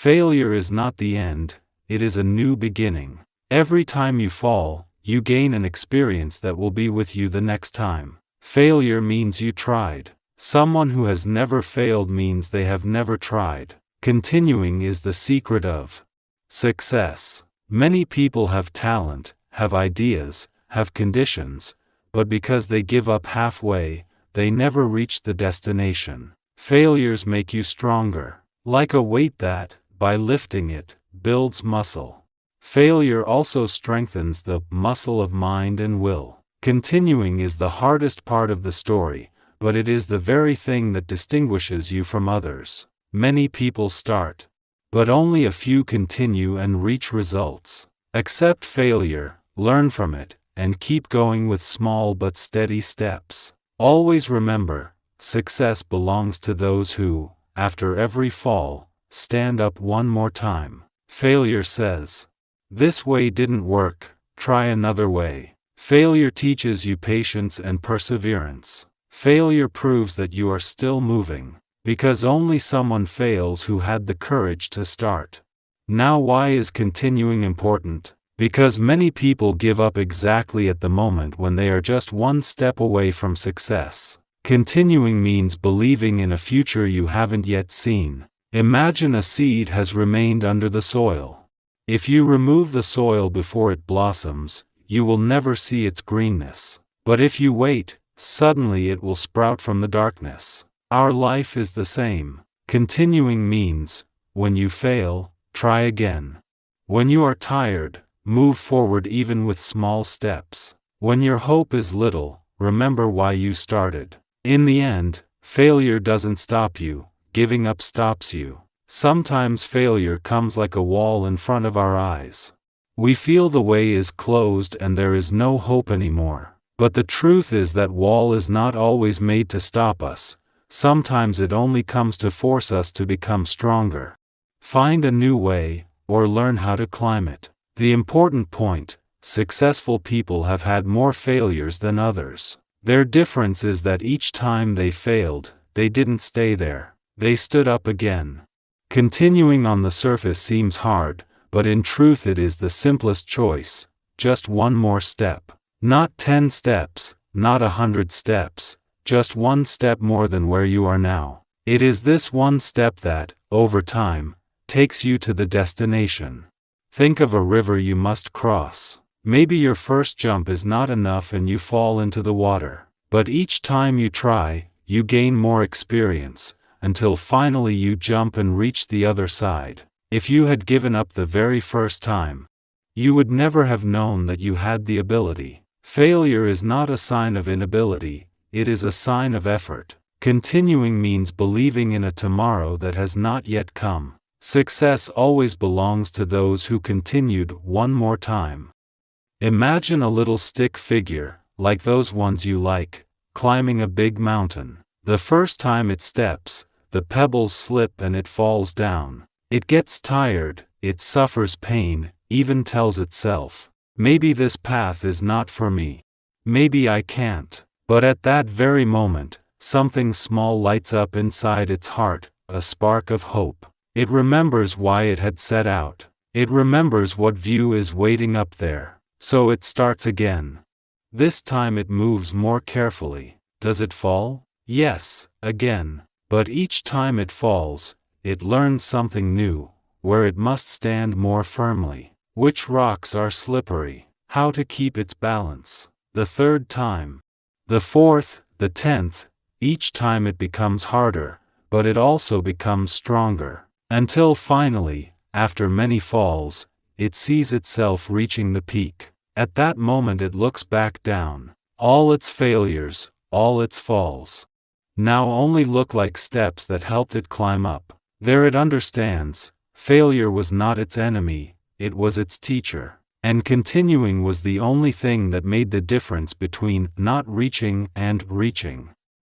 Failure is not the end, it is a new beginning. Every time you fall, you gain an experience that will be with you the next time. Failure means you tried. Someone who has never failed means they have never tried. Continuing is the secret of success. Many people have talent, have ideas, have conditions, but because they give up halfway, they never reach the destination. Failures make you stronger, like a weight that, by lifting it, builds muscle. Failure also strengthens the muscle of mind and will. Continuing is the hardest part of the story, but it is the very thing that distinguishes you from others. Many people start, but only a few continue and reach results. Accept failure, learn from it, and keep going with small but steady steps. Always remember, success belongs to those who, after every fall, stand up one more time. Failure says, "This way didn't work, try another way." Failure teaches you patience and perseverance. Failure proves that you are still moving, because only someone fails who had the courage to start. Now, why is continuing important? Because many people give up exactly at the moment when they are just one step away from success. Continuing means believing in a future you haven't yet seen. Imagine a seed has remained under the soil. If you remove the soil before it blossoms, you will never see its greenness. But if you wait, suddenly it will sprout from the darkness. Our life is the same. Continuing means, when you fail, try again. When you are tired, move forward even with small steps. When your hope is little, remember why you started. In the end, failure doesn't stop you, giving up stops you. Sometimes failure comes like a wall in front of our eyes. We feel the way is closed and there is no hope anymore. But the truth is that wall is not always made to stop us. Sometimes it only comes to force us to become stronger. Find a new way, or learn how to climb it. The important point: successful people have had more failures than others. Their difference is that each time they failed, they didn't stay there. They stood up again. Continuing on the surface seems hard, but in truth it is the simplest choice. Just one more step. Not 10 steps, not 100 steps, just one step more than where you are now. It is this one step that, over time, takes you to the destination. Think of a river you must cross. Maybe your first jump is not enough and you fall into the water. But each time you try, you gain more experience, until finally you jump and reach the other side. If you had given up the very first time, you would never have known that you had the ability. Failure is not a sign of inability, it is a sign of effort. Continuing means believing in a tomorrow that has not yet come. Success always belongs to those who continued one more time. Imagine a little stick figure, like those ones you like, climbing a big mountain. The first time it steps, the pebbles slip and it falls down. It gets tired, it suffers pain, even tells itself, maybe this path is not for me. Maybe I can't. But at that very moment, something small lights up inside its heart, a spark of hope. It remembers why it had set out. It remembers what view is waiting up there. So it starts again. This time it moves more carefully. Does it fall? Yes, again. But each time it falls, it learns something new, where it must stand more firmly, which rocks are slippery, how to keep its balance. The third time, the fourth, the 10th, each time it becomes harder, but it also becomes stronger, until finally, after many falls, it sees itself reaching the peak. At that moment it looks back down. All its failures, all its falls, now only look like steps that helped it climb up. There it understands, failure was not its enemy, it was its teacher. And continuing was the only thing that made the difference between not reaching and reaching.